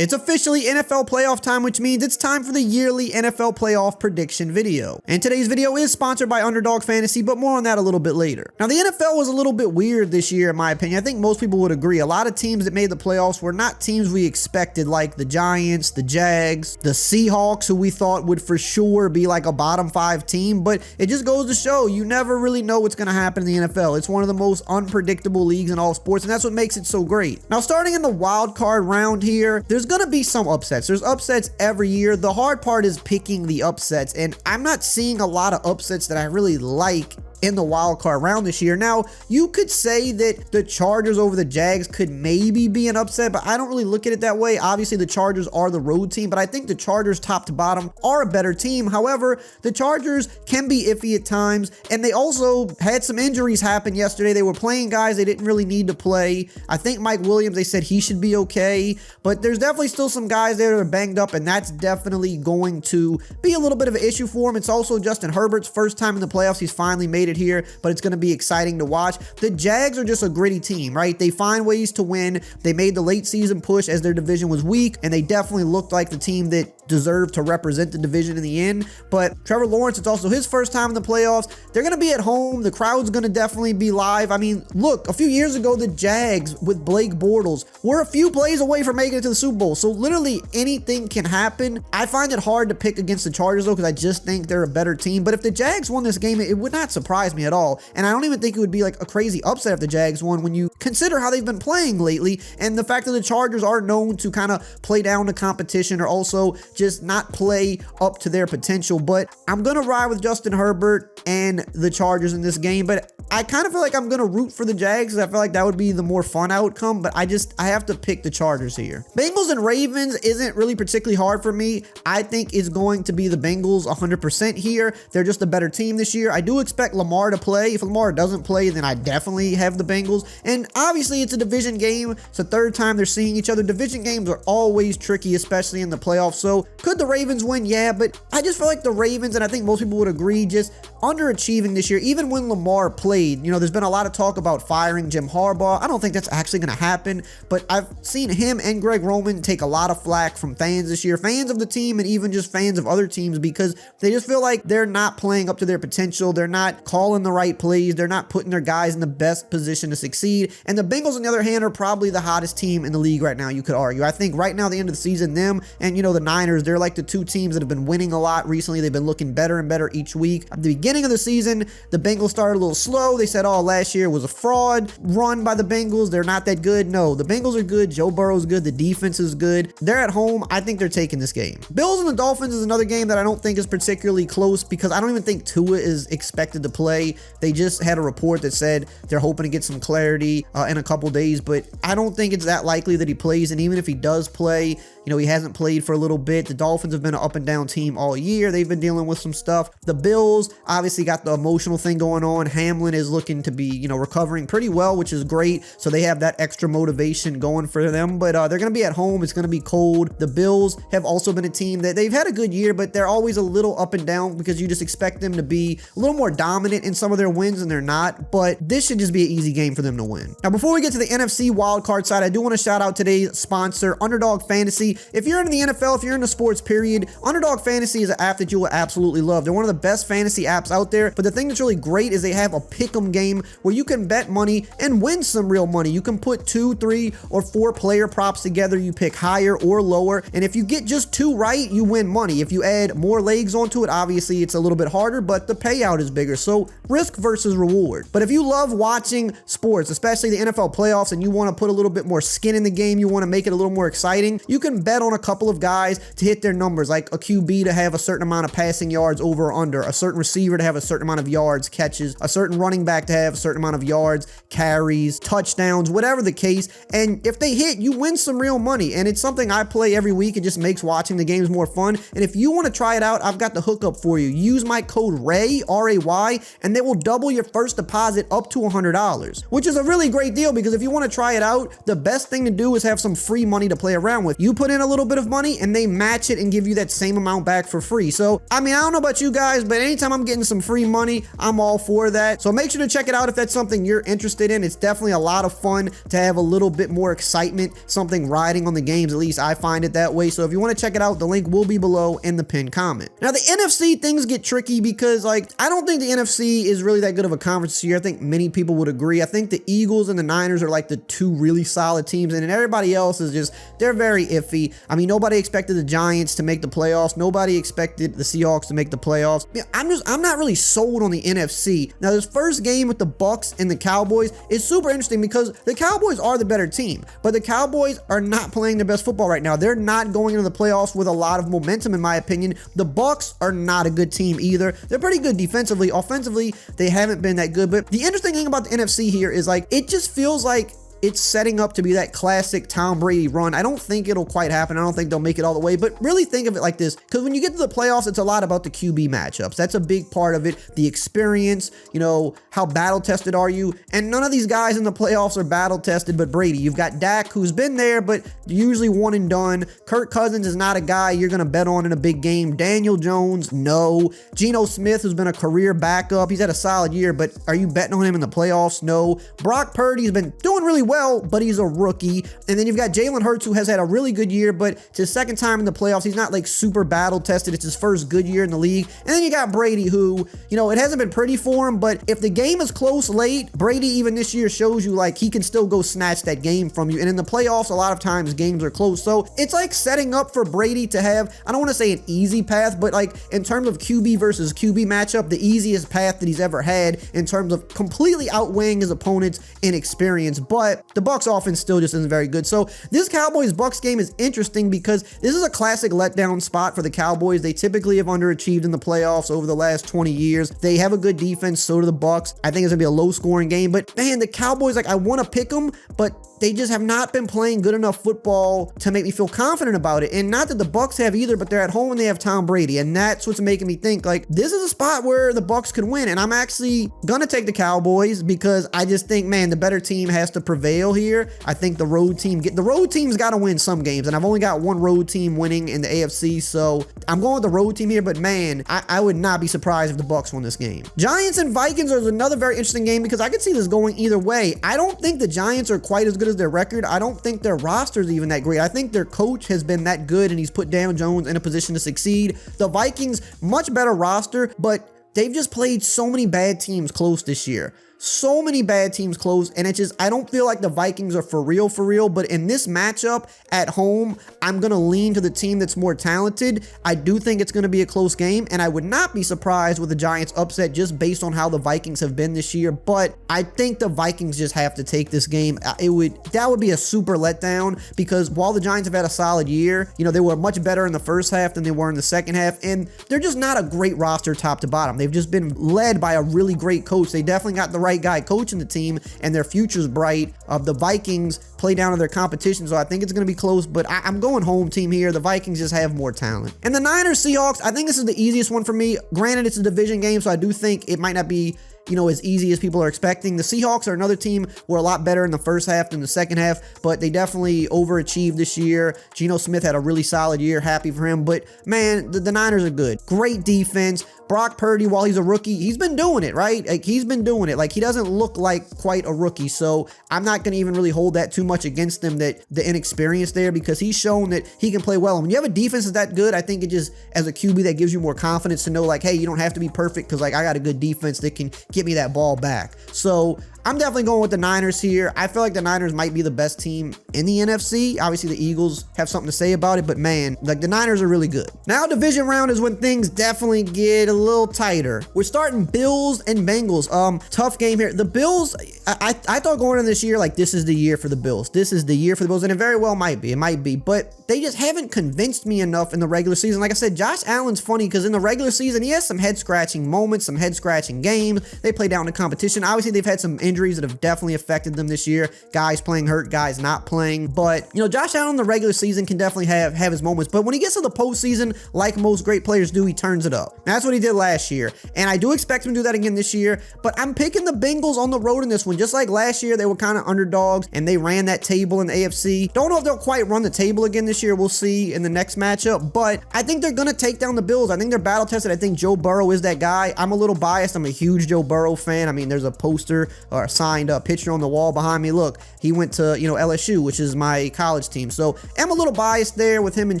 It's officially NFL playoff time, which means it's time for the yearly NFL playoff prediction video. And today's video is sponsored by Underdog Fantasy, but more on that a little bit later. Now, the NFL was a little bit weird this year, in my opinion. I think most people would agree. A lot of teams that made the playoffs were not teams we expected, like the Giants, the Jags, the Seahawks, who we thought would for sure be like a bottom 5 team. But it just goes to show you never really know what's going to happen in the NFL. It's one of the most unpredictable leagues in all sports, and that's what makes it so great. Now, starting in the wild card round here, there's going to be some upsets. There's upsets every year. The hard part is picking the upsets, and I'm not seeing a lot of upsets that I really like in the wild card round this year. Now, you could say that the Chargers over the Jags could maybe be an upset, but I don't really look at it that way. Obviously, the Chargers are the road team, but I think the Chargers top to bottom are a better team. However, the Chargers can be iffy at times, and they also had some injuries happen yesterday. They were playing guys they didn't really need to play. I think Mike Williams, they said he should be okay, but there's definitely still some guys there that are banged up, and that's definitely going to be a little bit of an issue for him. It's also Justin Herbert's first time in the playoffs. He's finally made it here, but it's going to be exciting to watch. The Jags are just a gritty team, right? They find ways to win. They made the late season push as their division was weak, and they definitely looked like the team that deserved to represent the division in the end. But Trevor Lawrence, it's also his first time in the playoffs. They're going to be at home. The crowd's going to definitely be live. I mean, look, a few years ago, the Jags with Blake Bortles were a few plays away from making it to the Super Bowl. So literally anything can happen. I find it hard to pick against the Chargers though, because I just think they're a better team. But if the Jags won this game, it would not surprise me at all. And I don't even think it would be like a crazy upset if the Jags won when you consider how they've been playing lately and the fact that the Chargers are known to kind of play down the competition or also just not play up to their potential. But I'm going to ride with Justin Herbert and the Chargers in this game, but I kind of feel like I'm going to root for the Jags. I feel like that would be the more fun outcome, but I have to pick the Chargers here. Bengals and Ravens isn't really particularly hard for me. I think it's going to be the Bengals 100% here. They're just a better team this year. I do expect Lamar to play. If Lamar doesn't play, then I definitely have the Bengals. And obviously it's a division game. It's the third time they're seeing each other. Division games are always tricky, especially in the playoffs. So could the Ravens win? Yeah, but I just feel like the Ravens, and I think most people would agree, just underachieving this year. Even when Lamar played, you know, there's been a lot of talk about firing Jim Harbaugh. I don't think that's actually going to happen, but I've seen him and Greg Roman take a lot of flack from fans this year, fans of the team and even just fans of other teams, because they just feel like they're not playing up to their potential. They're not calling the right plays. They're not putting their guys in the best position to succeed. And the Bengals, on the other hand, are probably the hottest team in the league right now, you could argue. I think right now, at the end of the season, them and, you know, the Niners, they're like the two teams that have been winning a lot recently. They've been looking better and better each week. At the beginning of the season, the Bengals started a little slow. They said, oh, last year was a fraud run by the Bengals. They're not that good. No, the Bengals are good. Joe Burrow's good. The defense is good. They're at home. I think they're taking this game. Bills and the Dolphins is another game that I don't think is particularly close because I don't even think Tua is expected to play. They just had a report that said they're hoping to get some clarity in a couple days, but I don't think it's that likely that he plays. And even if he does play, you know, he hasn't played for a little bit. The Dolphins have been an up and down team all year. They've been dealing with some stuff. The Bills obviously got the emotional thing going on. Hamlin is looking to be, you know, recovering pretty well, which is great. So they have that extra motivation going for them, but they're going to be at home. It's going to be cold. The Bills have also been a team that they've had a good year, but they're always a little up and down because you just expect them to be a little more dominant in some of their wins, and they're not. But this should just be an easy game for them to win. Now, before we get to the NFC wildcard side, I do want to shout out today's sponsor, Underdog Fantasy. If you're in the NFL, if you're in the sports period, Underdog Fantasy is an app that you will absolutely love. They're one of the best fantasy apps out there, but the thing that's really great is they have a pick'em game where you can bet money and win some real money. You can put 2, 3, or 4 player props together. You pick higher or lower, and if you get just 2 right, you win money. If you add more legs onto it, obviously it's a little bit harder, but the payout is bigger. So risk versus reward. But if you love watching sports, especially the NFL playoffs, and you want to put a little bit more skin in the game, you want to make it a little more exciting, you can bet on a couple of guys to hit their numbers, like a QB to have a certain amount of passing yards over or under, a certain receiver to have a certain amount of yards, catches, a certain running back to have a certain amount of yards, carries, touchdowns, whatever the case. And if they hit, you win some real money. And it's something I play every week. It just makes watching the games more fun. And if you want to try it out, I've got the hookup for you. Use my code RAY, R-A-Y, and they will double your first deposit up to $100, which is a really great deal because if you want to try it out, the best thing to do is have some free money to play around with. You put in a little bit of money and they match match it and give you that same amount back for free. So, I mean, I don't know about you guys, but anytime I'm getting some free money, I'm all for that. So make sure to check it out if that's something you're interested in. It's definitely a lot of fun to have a little bit more excitement, something riding on the games. At least I find it that way. So if you want to check it out, the link will be below in the pinned comment. Now, the NFC, things get tricky because, like, I don't think the NFC is really that good of a conference this year. I think many people would agree. I think the Eagles and the Niners are like the two really solid teams, and then everybody else is just, they're very iffy. I mean, nobody expected the Giants to make the playoffs. Nobody expected the Seahawks to make the playoffs. I'm not really sold on the NFC. Now, this first game with the Bucs and the Cowboys is super interesting because the Cowboys are the better team, but the Cowboys are not playing their best football right now. They're not going into the playoffs with a lot of momentum, in my opinion. The Bucs are not a good team either. They're pretty good defensively. Offensively, they haven't been that good. But the interesting thing about the NFC here is, like, it just feels like it's setting up to be that classic Tom Brady run. I don't think it'll quite happen. I don't think they'll make it all the way, but really think of it like this, because when you get to the playoffs, it's a lot about the QB matchups. That's a big part of it. The experience, you know, how battle tested are you? And none of these guys in the playoffs are battle tested but Brady. You've got Dak, who's been there, but usually one and done. Kirk Cousins is not a guy you're going to bet on in a big game. Daniel Jones, no. Geno Smith, who's been a career backup. He's had a solid year, but are you betting on him in the playoffs? No. Brock Purdy's been doing really well, but he's a rookie. And then you've got Jalen Hurts, who has had a really good year, but it's his second time in the playoffs. He's not like super battle tested. It's his first good year in the league. And then you got Brady, who, you know, it hasn't been pretty for him, but if the game is close late, Brady even this year shows you like he can still go snatch that game from you. And in the playoffs, a lot of times games are close. So it's like setting up for Brady to have, I don't want to say an easy path, but like in terms of QB versus QB matchup, the easiest path that he's ever had in terms of completely outweighing his opponents in experience. But the Bucs offense still just isn't very good. So this Cowboys-Bucs game is interesting because this is a classic letdown spot for the Cowboys. They typically have underachieved in the playoffs over the last 20 years. They have a good defense, so do the Bucs. I think it's gonna be a low-scoring game, but man, the Cowboys, like, I want to pick them, but they just have not been playing good enough football to make me feel confident about it. And not that the Bucs have either, but they're at home and they have Tom Brady, and that's what's making me think like this is a spot where the Bucs could win. And I'm actually gonna take the Cowboys because I just think, man, the better team has to prevail here. I think the road team's got to win some games, and I've only got one road team winning in the AFC, so I'm going with the road team here. But man, I would not be surprised if the Bucs won this game. Giants and Vikings is another very interesting game because I could see this going either way. I don't think the Giants are quite as good as their record. I don't think their roster is even that great. I think their coach has been that good and he's put Daniel Jones in a position to succeed. The Vikings, much better roster, but they've just played so many bad teams close this year. So many bad teams close, and it's just, I don't feel like the Vikings are for real, but in this matchup at home, I'm going to lean to the team that's more talented. I do think it's going to be a close game, and I would not be surprised with the Giants upset just based on how the Vikings have been this year, but I think the Vikings just have to take this game. That would be a super letdown because while the Giants have had a solid year, you know, they were much better in the first half than they were in the second half, and they're just not a great roster top to bottom. They've just been led by a really great coach. They definitely got the right guy coaching the team, and their future's bright. The Vikings play down to their competition, so I think it's going to be close, but I'm going home team here. The Vikings just have more talent. And the Niners Seahawks, I think this is the easiest one for me. Granted, it's a division game, so I do think it might not be, you know, as easy as people are expecting. The Seahawks are another team who are a lot better in the first half than the second half, but they definitely overachieved this year. Geno Smith had a really solid year. Happy for him. But man, the Niners are good. Great defense. Brock Purdy, while he's a rookie, he's been doing it, right? Like, he's been doing it. Like, he doesn't look like quite a rookie, so I'm not going to even really hold that too much against him, that the inexperience there, because he's shown that he can play well. And when you have a defense that's that good, I think it just, as a QB, that gives you more confidence to know, like, hey, you don't have to be perfect because, like, I got a good defense that can get me that ball back. So I'm definitely going with the Niners here. I feel like the Niners might be the best team in the NFC. Obviously, the Eagles have something to say about it, but man, like, the Niners are really good. Now, division round is when things definitely get a little tighter. We're starting Bills and Bengals. Tough game here. The Bills, I thought going into this year, like, this is the year for the Bills. This is the year for the Bills, and it very well might be. It might be, but they just haven't convinced me enough in the regular season. Like I said, Josh Allen's funny because in the regular season, he has some head-scratching moments, some head-scratching games. They play down to competition. Obviously, they've had some injuries that have definitely affected them this year. Guys playing hurt, guys not playing. But, you know, Josh Allen in the regular season can definitely have his moments. But when he gets to the postseason, like most great players do, he turns it up. That's what he did last year. And I do expect him to do that again this year. But I'm picking the Bengals on the road in this one. Just like last year, they were kind of underdogs and they ran that table in the AFC. Don't know if they'll quite run the table again this year. We'll see in the next matchup. But I think they're going to take down the Bills. I think they're battle tested. I think Joe Burrow is that guy. I'm a little biased. I'm a huge Joe Burrow fan. I mean, there's a poster or a signed up picture on the wall behind me. Look, he went to, you know, LSU, which is my college team. So I'm a little biased there with him and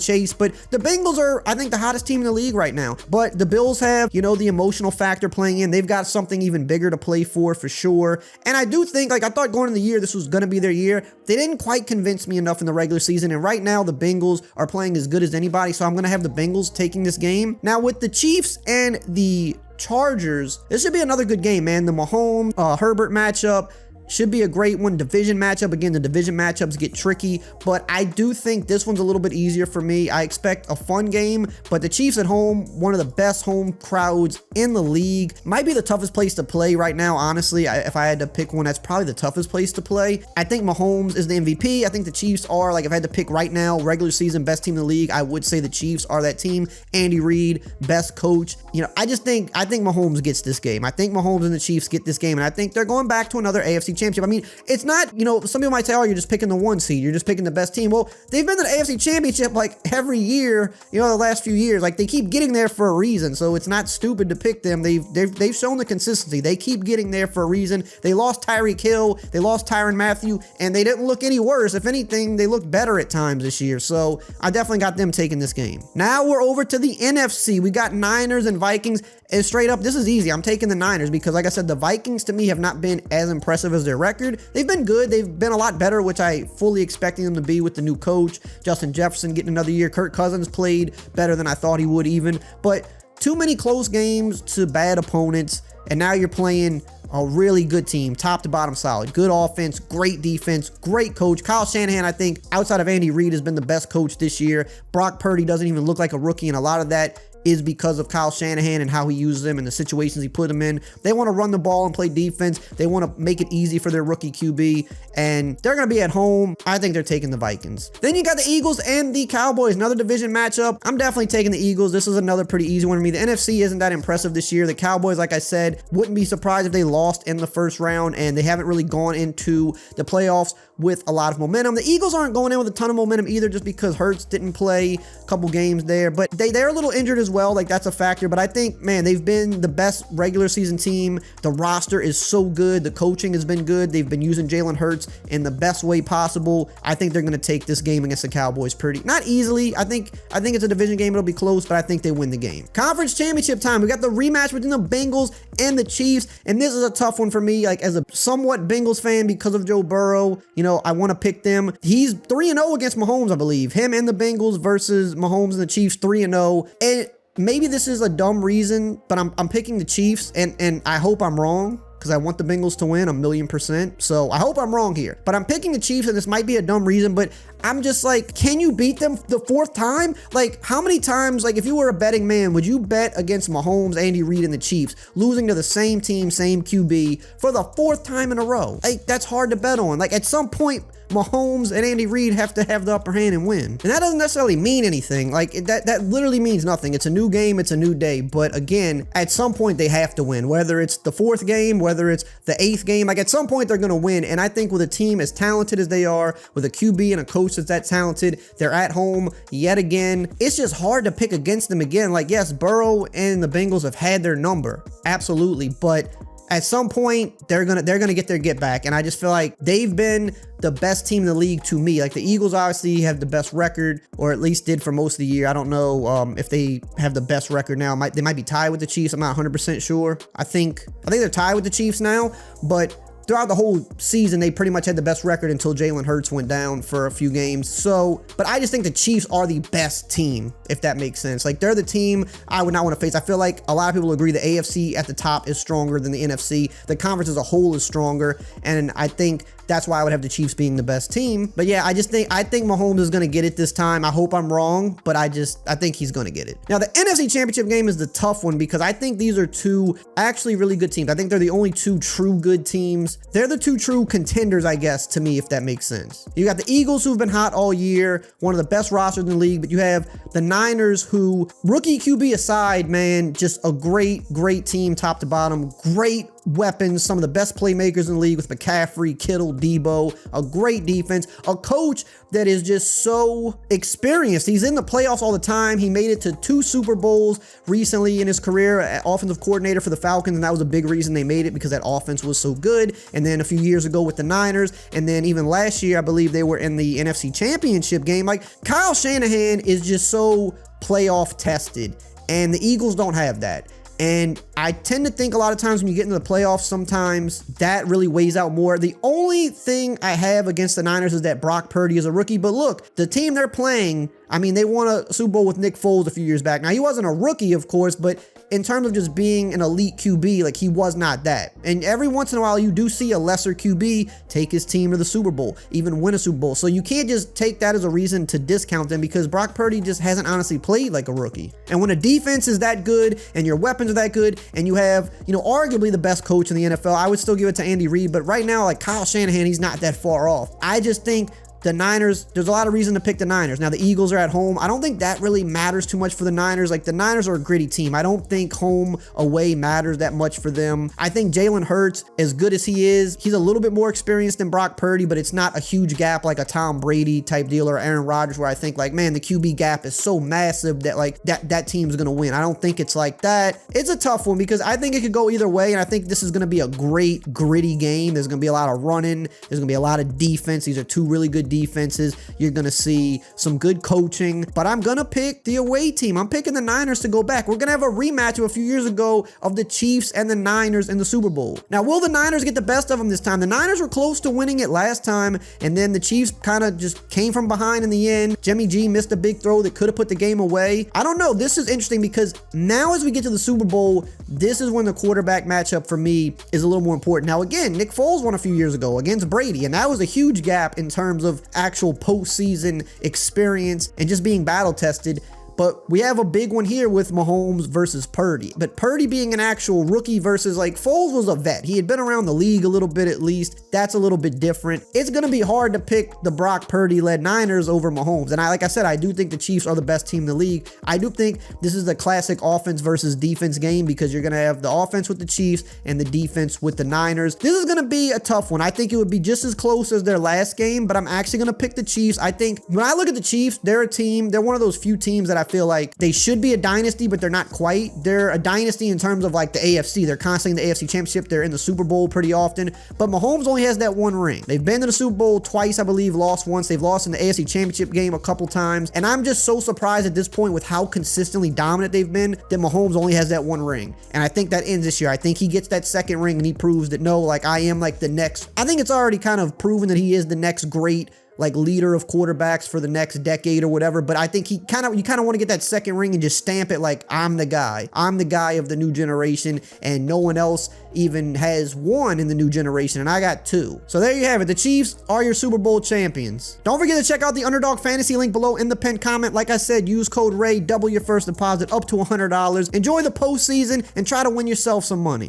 Chase. But the Bengals are, I think, the hottest team in the league right now. But the Bills have, you know, the emotional factor playing in. They've got something even bigger to play for sure. And I do think, like, I thought going into the year, this was going to be their year. They didn't quite convince me enough in the regular season. And right now, the Bengals are playing as good as anybody. So I'm going to have the Bengals taking this game. Now, with the Chiefs and the Chargers, this should be another good game, man. The Mahomes, Herbert matchup should be a great one. Division matchup. Again, the division matchups get tricky, but I do think this one's a little bit easier for me. I expect a fun game, but the Chiefs at home, one of the best home crowds in the league, might be the toughest place to play right now, honestly. If I had to pick one, that's probably the toughest place to play. I think Mahomes is the MVP. I think the Chiefs are, like, if I had to pick right now, regular season best team in the league, I would say the Chiefs are that team. Andy Reid, best coach. You know, I think Mahomes gets this game. I think Mahomes and the Chiefs get this game, and I think they're going back to another AFC championship. I mean, it's not, you know, some people might say, oh, you're just picking the 1 seed. You're just picking the best team. Well, they've been to the AFC championship like every year, you know, the last few years. Like, they keep getting there for a reason. So it's not stupid to pick them. They've shown the consistency. They keep getting there for a reason. They lost Tyreek Hill. They lost Tyrann Mathieu, and they didn't look any worse. If anything, they looked better at times this year. So I definitely got them taking this game. Now we're over to the NFC. We got Niners and Vikings. And straight up, this is easy. I'm taking the Niners because, like I said, the Vikings to me have not been as impressive as their record. They've been good. They've been a lot better, which I fully expecting them to be with the new coach. Justin Jefferson getting another year. Kirk Cousins played better than I thought he would even. But too many close games to bad opponents. And now you're playing a really good team, top to bottom solid. Good offense, great defense, great coach. Kyle Shanahan, I think, outside of Andy Reid, has been the best coach this year. Brock Purdy doesn't even look like a rookie, and a lot of that is because of Kyle Shanahan and how he uses them and the situations he put them in. They want to run the ball and play defense. They want to make it easy for their rookie QB, and they're going to be at home. I think they're taking the Vikings. Then you got the Eagles and the Cowboys, another division matchup. I'm definitely taking the Eagles. This is another pretty easy one for me. The NFC isn't that impressive this year. The Cowboys, like I said, wouldn't be surprised if they lost in the first round, and they haven't really gone into the playoffs with a lot of momentum. The Eagles aren't going in with a ton of momentum either, just because Hurts didn't play a couple games there, but they're a little injured as well. Like, that's a factor. But I think, man, they've been the best regular season team. The roster is so good. The coaching has been good. They've been using Jalen Hurts in the best way possible. I think they're going to take this game against the Cowboys not easily. I think it's a division game. It'll be close, but I think they win the game. Conference championship time. We got the rematch between the Bengals and the Chiefs, and this is a tough one for me. Like, as a somewhat Bengals fan because of Joe Burrow, you know, I want to pick them. He's 3-0 against Mahomes, I believe. Him and the Bengals versus Mahomes and the Chiefs, 3-0. And maybe this is a dumb reason, but I'm picking the Chiefs, and I hope I'm wrong, because I want the Bengals to win 1,000,000%. So I hope I'm wrong here. But I'm picking the Chiefs, and this might be a dumb reason, but I'm just like, can you beat them the 4th time? Like, how many times, like, if you were a betting man, would you bet against Mahomes, Andy Reid, and the Chiefs, losing to the same team, same QB, for the 4th time in a row? Like, that's hard to bet on. Like, at some point, Mahomes and Andy Reid have to have the upper hand and win. And that doesn't necessarily mean anything. Like, that literally means nothing. It's a new game. It's a new day. But again, at some point, they have to win. Whether it's the 4th game, whether it's the 8th game, like, at some point, they're going to win. And I think with a team as talented as they are, with a QB and a coach that's that talented, they're at home yet again. It's just hard to pick against them again. Like, yes, Burrow and the Bengals have had their number. Absolutely. But at some point, they're gonna get their get back, and I just feel like they've been the best team in the league to me. Like, the Eagles obviously have the best record, or at least did for most of the year. I don't know if they have the best record now. They might be tied with the Chiefs. I'm not 100% sure. I think they're tied with the Chiefs now, but throughout the whole season, they pretty much had the best record until Jalen Hurts went down for a few games. So, but I just think the Chiefs are the best team, if that makes sense. Like, they're the team I would not want to face. I feel like a lot of people agree the AFC at the top is stronger than the NFC. The conference as a whole is stronger, and I think that's why I would have the Chiefs being the best team. But yeah, I think Mahomes is going to get it this time. I hope I'm wrong, but I think he's going to get it. Now, the NFC Championship game is the tough one because I think these are two actually really good teams. I think they're the only two true good teams. They're the two true contenders, I guess, to me, if that makes sense. You got the Eagles, who've been hot all year, one of the best rosters in the league, but you have the Niners, who, rookie QB aside, man, just a great team top to bottom, great weapons, some of the best playmakers in the league with McCaffrey, Kittle, Debo, a great defense, a coach that is just so experienced. He's in the playoffs all the time. He made it to 2 Super Bowls recently in his career, offensive coordinator for the Falcons, and that was a big reason they made it because that offense was so good. And then a few years ago with the Niners, and then even last year, I believe they were in the NFC Championship game. Like, Kyle Shanahan is just so playoff tested, and the Eagles don't have that. And I tend to think a lot of times when you get into the playoffs, sometimes that really weighs out more. The only thing I have against the Niners is that Brock Purdy is a rookie. But look, the team they're playing, I mean, they won a Super Bowl with Nick Foles a few years back. Now, he wasn't a rookie, of course, but in terms of just being an elite QB, like, he was not that. And every once in a while, you do see a lesser QB take his team to the Super Bowl, even win a Super Bowl. So you can't just take that as a reason to discount them because Brock Purdy just hasn't honestly played like a rookie. And when a defense is that good and your weapons are that good and you have, you know, arguably the best coach in the NFL, I would still give it to Andy Reid. But right now, like, Kyle Shanahan, he's not that far off. I just think the Niners, there's a lot of reason to pick the Niners. Now, the Eagles are at home. I don't think that really matters too much for the Niners. Like, the Niners are a gritty team. I don't think home away matters that much for them. I think Jalen Hurts, as good as he is, he's a little bit more experienced than Brock Purdy, but it's not a huge gap like a Tom Brady type deal or Aaron Rodgers, where I think, like, man, the QB gap is so massive that, like, that team's going to win. I don't think it's like that. It's a tough one because I think it could go either way, and I think this is going to be a great, gritty game. There's going to be a lot of running. There's going to be a lot of defense. These are two really good defenses. You're going to see some good coaching, but I'm going to pick the away team. I'm picking the Niners to go back. We're going to have a rematch of a few years ago of the Chiefs and the Niners in the Super Bowl. Now, will the Niners get the best of them this time? The Niners were close to winning it last time, and then the Chiefs kind of just came from behind in the end. Jimmy G missed a big throw that could have put the game away. I don't know. This is interesting because now as we get to the Super Bowl, this is when the quarterback matchup for me is a little more important. Now, again, Nick Foles won a few years ago against Brady, and that was a huge gap in terms of actual postseason experience and just being battle tested. But we have a big one here with Mahomes versus Purdy. But Purdy being an actual rookie versus, like, Foles was a vet. He had been around the league a little bit at least. That's a little bit different. It's going to be hard to pick the Brock Purdy-led Niners over Mahomes. And like I said, I do think the Chiefs are the best team in the league. I do think this is the classic offense versus defense game because you're going to have the offense with the Chiefs and the defense with the Niners. This is going to be a tough one. I think it would be just as close as their last game, but I'm actually going to pick the Chiefs. I think when I look at the Chiefs, they're a team, they're one of those few teams that I feel like they should be a dynasty, but they're not quite. They're a dynasty in terms of, like, the AFC. They're constantly in the AFC Championship. They're in the Super Bowl pretty often, but Mahomes only has that one ring. They've been to the Super Bowl twice, I believe, lost once. They've lost in the AFC Championship game a couple times, and I'm just so surprised at this point with how consistently dominant they've been that Mahomes only has that one ring, and I think that ends this year. I think he gets that second ring and he proves that, no, like, I am, like, the next. I think it's already kind of proven that he is the next great, like, leader of quarterbacks for the next decade or whatever. But I think you kind of want to get that second ring and just stamp it like, I'm the guy. I'm the guy of the new generation, and no one else even has one in the new generation, and I got 2. So there you have it. The Chiefs are your Super Bowl champions. Don't forget to check out the Underdog Fantasy link below in the pinned comment. Like I said, use code RAY, double your first deposit up to $100. Enjoy the postseason and try to win yourself some money.